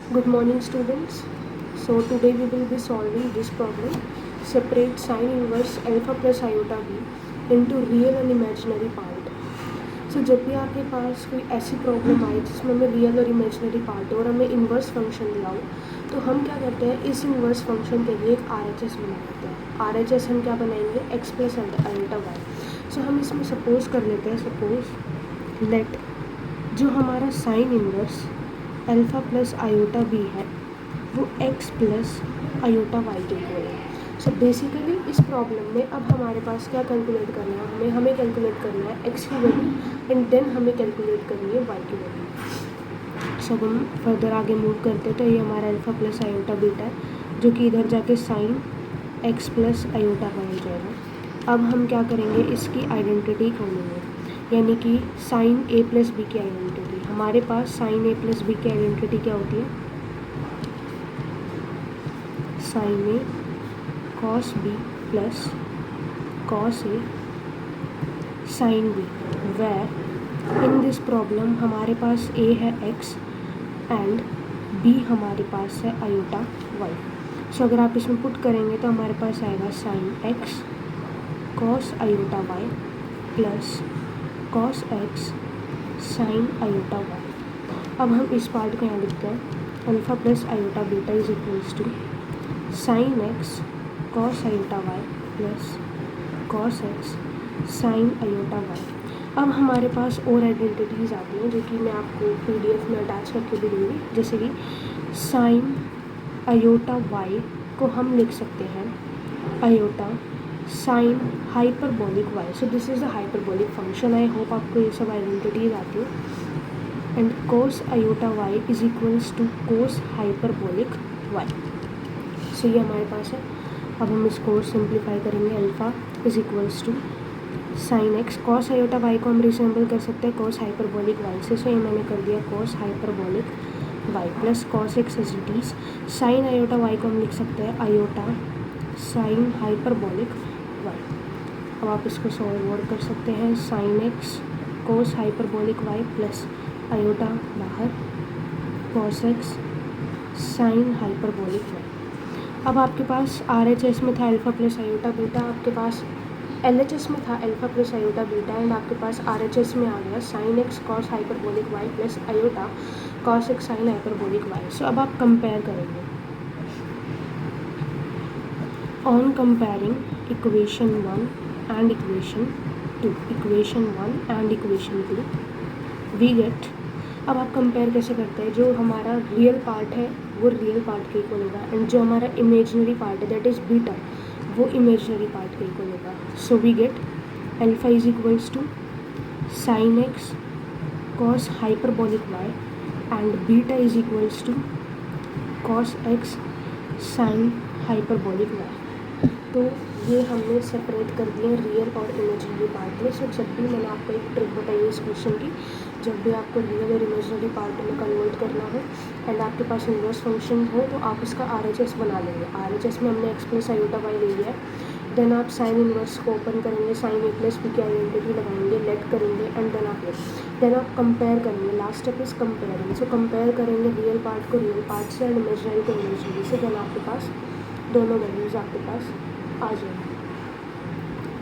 Good morning, students. So today we will be solving this problem. Separate sine inverse alpha plus iota b into real and imaginary part. So जब भी आपके पास कोई ऐसी problem आए जिसमें हमें real और इमेजिनरी पार्ट हो और हमें इन्वर्स फंक्शन दिया हो, तो हम क्या करते हैं, इस इन्वर्स फंक्शन के लिए एक RHS बना लेते हैं. RHS हम क्या बनाएंगे, x प्लस अल्टा वाई. सो हम इसमें सपोज कर लेते हैं, सपोज लेट जो हमारा sine inverse alpha plus iota b है वो x प्लस आयोटा वाई के इक्वल है. सो बेसिकली इस प्रॉब्लम में अब हमारे पास क्या कैलकुलेट करना है, हमें कैलकुलेट करना है x की वैल्यू एंड देन हमें कैलकुलेट करनी है y की वैल्यू. सो हम फर्दर आगे मूव करते हैं. तो ये हमारा अल्फ़ा प्लस आयोटा बीटा है जो कि इधर जाके sine x plus iota y हो जाएगा. अब हम क्या करेंगे, इसकी आइडेंटिटी खोलेंगे, यानी कि साइन a प्लस बी की आइडेंटिटी. हमारे पास साइन a प्लस बी की आइडेंटिटी क्या होती है, sine a cos b plus cos a sine b, where in this problem हमारे पास a है x एंड b हमारे पास है आयोटा y. सो अगर आप इसमें पुट करेंगे तो हमारे पास आएगा sine x cos iota y plus cos x sine iota y. अब हम इस पार्ट को यहाँ लिखते हैं, alpha plus iota beta is equals to sine x cos iota y plus cos x sine iota y. अब हमारे पास और आइडेंटिटीज़ आती हैं जो कि मैं आपको PDF में अटैच करके भी दूँगी. जैसे कि साइन आयोटा वाई को हम लिख सकते हैं iota sine hyperbolic y. So this is the hyperbolic function. I hope आपको ये सब आइडेंटिटीज आती है. And cos iota y is equals to cos hyperbolic y. So ये हमारे पास है. अब हम इसको सिंप्लीफाई करेंगे. Alpha is equals to sine x cos iota y को हम रिसेंबल कर सकते हैं कॉस हाइपरबोलिक वाई से. सो ये मैंने कर दिया cos hyperbolic y plus cos x as it is. Sine iota y को हम लिख सकते हैं आयोटा साइन हाइपरबोलिक वाई. अब आप इसको सॉल्व और कर सकते हैं. Sine x cos hyperbolic y plus iota बाहर cos x sine hyperbolic y. अब आपके पास RHS में था अल्फ़ा प्लस आयोटा बीटा, आपके पास LHS में था alpha plus iota beta and आपके पास RHS में आ गया sine x cos hyperbolic y plus iota cos x sine hyperbolic y. So अब आप कंपेयर करेंगे. On comparing equation 1 and equation 2, we get. अब आप कंपेयर कैसे करते हैं, जो हमारा रियल पार्ट है वो रियल पार्ट के इक्वल होगा एंड जो हमारा इमेजिनरी पार्ट है दैट इज़ बीटा वो इमेजिनरी पार्ट के इक्वल होगा. So we get alpha is equals to sine x cos hyperbolic y and beta is equals to cos x sine hyperbolic y. तो ये हमने separate कर दिए real और इमेजिनरी पार्ट में. सो जब भी मैंने आपको एक ट्रिक बताई है इस क्वेश्चन की, जब भी आपको रियल और इमेजिनरी पार्ट में कन्वर्ट करना हो एंड आपके पास इन्वर्स फंक्शन हो तो आप इसका RHS बना लेंगे. RHS में हमने एक्स प्लस आयोटा वाई ले लिया है. देन आप साइन इन्वर्स को ओपन करेंगे, साइन ए प्लस बी की आइडेंटिटी लगाएंगे, लेट करेंगे एंड देन आप कंपेयर करेंगे. Last step is comparing. So compare करेंगे रियल पार्ट को रियल पार्ट से एंड इमेजिनरी को इमेजिनरी से. देन आपके पास दोनों वैल्यूज़ आपके पास आ जाएंगे.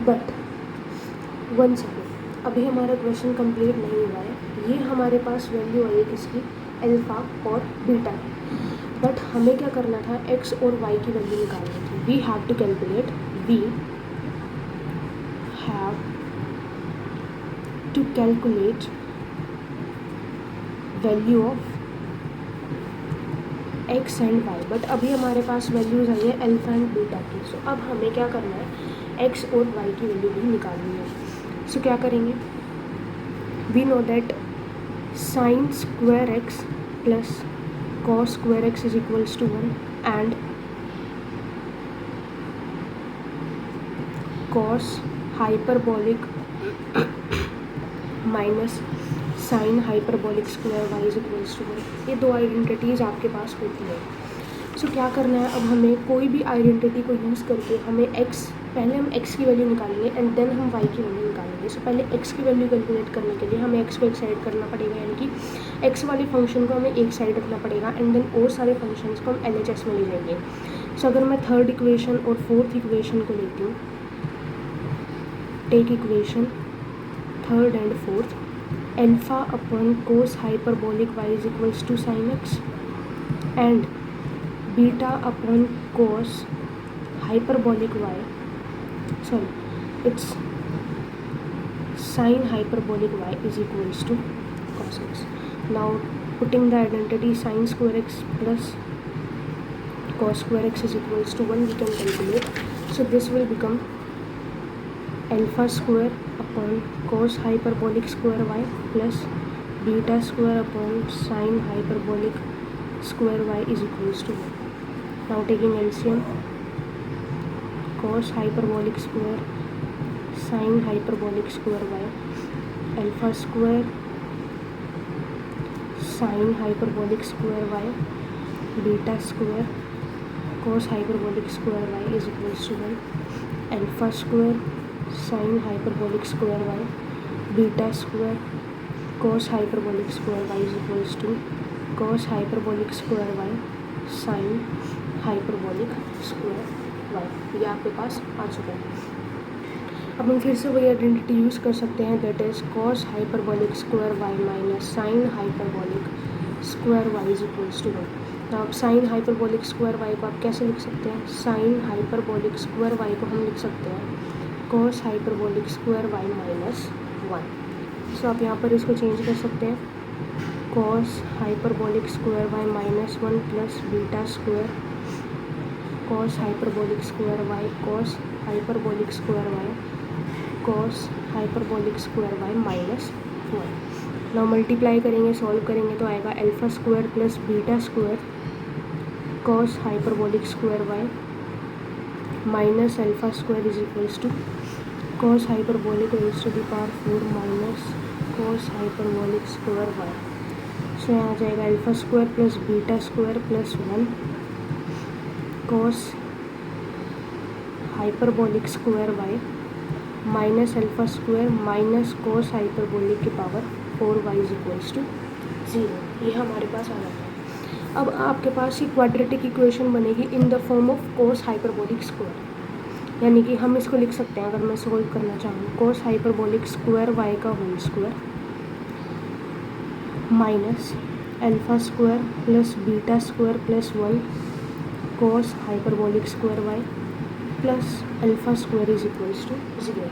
बट वन सेकेंड, अभी हमारा क्वेश्चन कंप्लीट नहीं हुआ है. ये हमारे पास वैल्यू आई है किसकी, अल्फ़ा और बीटा की. बट हमें क्या करना था, एक्स और वाई की वैल्यू निकालनी थी. We have to calculate value of x and y. But अभी हमारे पास वैल्यूज़ आई है अल्फ़ा एंड बीटा की. सो अब हमें क्या करना है, एक्स और वाई की वैल्यू भी निकालनी है. सो क्या करेंगे, we know that sine square x plus cos square x is equals to 1 and cos hyperbolic minus sine hyperbolic square y is equals to 1. ये दो आइडेंटिटीज़ आपके पास होती है. सो क्या करना है, अब हमें कोई भी आइडेंटिटी को यूज़ करके हमें एक्स, पहले हम एक्स की वैल्यू निकालेंगे एंड देन हम वाई की वैल्यू निकालेंगे. करेंगे। सो पहले एक्स की वैल्यू कैलकुलेट करने के लिए हमें एक्स को एक साइड करना पड़ेगा, यानी कि एक्स वाले फंक्शन को हमें एक साइड रखना पड़ेगा एंड देन और सारे फंक्शंस को हम LHS में ले जाएंगे। सो अगर मैं थर्ड इक्वेशन और फोर्थ इक्वेशन को लेती हूँ, take equation third and fourth, alpha upon cos hyperbolic y is equals to sine x and beta upon cos hyperbolic y, sorry, it's sin hyperbolic y is equals to cos x. Now putting the identity sin square x plus cos square x is equals to 1, we can calculate. So this will become alpha square upon cos hyperbolic square y plus beta square upon sin hyperbolic square y is equals to 1. Now taking LCM, cos hyperbolic square sin hyperbolic square y, alpha square sin hyperbolic square y beta square cos hyperbolic square y is equals to 1, alpha square sin hyperbolic square y beta square cos hyperbolic square y is equals to cos hyperbolic square y sin hyperbolic square y. ये आपके पास आ चुका है। अब हम फिर से वही identity use कर सकते हैं, that is cos hyperbolic square y minus sine hyperbolic square y is equals to 1। तो आप साइन हाइपरबोलिक स्क्वायर y को आप कैसे लिख सकते हैं, साइन हाइपरबोलिक स्क्वायर y को हम लिख सकते हैं cos hyperbolic square y minus 1। So आप यहाँ पर इसको चेंज कर सकते हैं, cos hyperbolic square y minus 1 plus beta square cos hyperbolic square y cos hyperbolic square y cos hyperbolic square y minus 1। Now multiply करेंगे, सॉल्व करेंगे तो आएगा alpha square plus beta square cos hyperbolic square y minus alpha square is equals to cos hyperbolic raise to the power 4 minus cos hyperbolic square y। So यहाँ आ जाएगा alpha square plus beta square plus 1 cos hyperbolic square y minus alpha square minus cos hyperbolic की power 4y is equals to 0। ये हमारे पास आ जाता है। अब आपके पास ये क्वाड्रेटिक इक्वेशन बनेगी in the form of cos hyperbolic square, यानी कि हम इसको लिख सकते हैं, अगर मैं सोल्व करना चाहूँ, cos हाइपरबोलिक स्क्वायर y का whole square minus alpha square plus beta square plus 1 cos hyperbolic square y plus alpha square is equals to 0।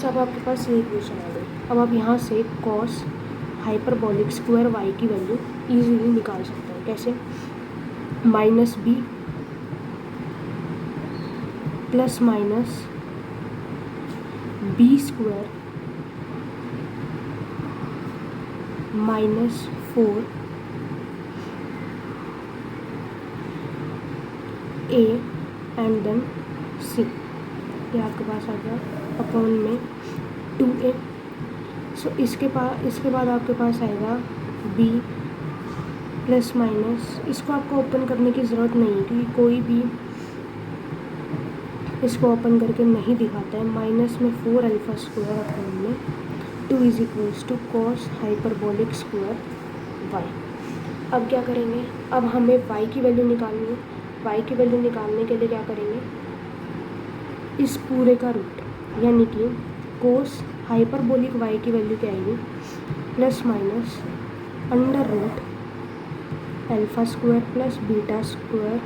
So अब आपके पास ये इक्वेशन आ गई। अब आप यहाँ से cos हाइपरबोलिक स्क्वायर y की वैल्यू इजीली निकाल सकते हैं। कैसे, minus b plus minus b square minus 4 a and then c, ये आपके पास आ गया अपॉन में 2a। सो इसके बाद आपके पास आएगा b प्लस माइनस, इसको आपको ओपन करने की ज़रूरत नहीं है क्योंकि कोई भी इसको ओपन करके नहीं दिखाता है, माइनस में 4 अल्फा स्क्वायर अपॉन में 2 is equals to cos hyperbolic square y। अब क्या करेंगे, अब हमें y की वैल्यू निकालनी है। y की वैल्यू निकालने के लिए क्या करेंगे, इस पूरे का रूट, यानी कि cos हाइपरबोलिक y की वैल्यू क्या आएगी, plus minus under root alpha square plus beta square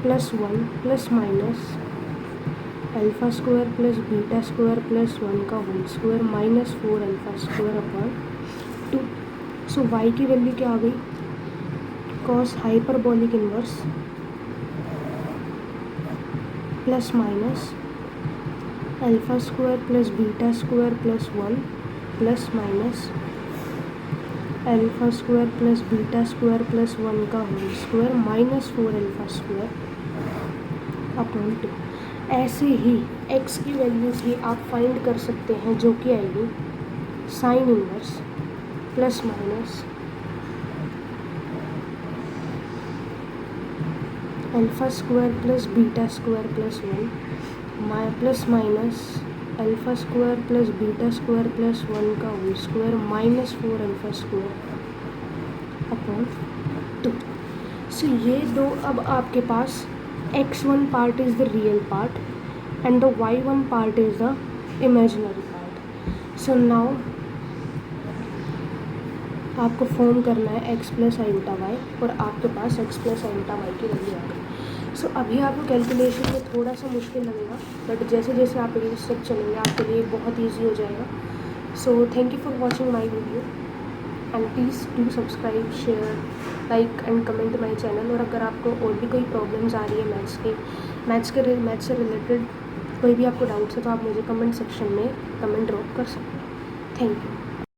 plus 1 plus minus alpha square plus beta square plus 1 का whole square minus 4 alpha square upon 2। So y की value क्या आ गई, cos hyperbolic inverse plus minus alpha square plus beta square plus 1 plus minus alpha square plus beta square plus 1 का whole square minus 4 alpha square upon 2। ऐसे ही x की value भी आप find कर सकते हैं, जो कि आएगी sine inverse plus minus alpha square plus beta square plus 1 plus minus alpha square plus beta square plus 1 का whole square minus 4 alpha square upon 2। So ये दो अब आपके पास x1 part is the real part and the y1 part is the imaginary part. So now आपको form करना है x plus iota y और आपके पास x प्लस आइंटा वाई की वैल्यू आ गई। सो अभी आपको कैलकुलेशन में थोड़ा सा मुश्किल लगेगा, बट जैसे जैसे आप ये स्टेप चलेंगे आपके लिए बहुत ईजी हो जाएगा। So thank you for watching my video and please do subscribe, share, like and comment my channel. और अगर आपको और भी कोई प्रॉब्लम्स आ रही है मैथ्स से रिलेटेड कोई भी आपको डाउट्स है तो आप मुझे कमेंट सेक्शन में कमेंट ड्रॉप कर सकते हैं। Thank you.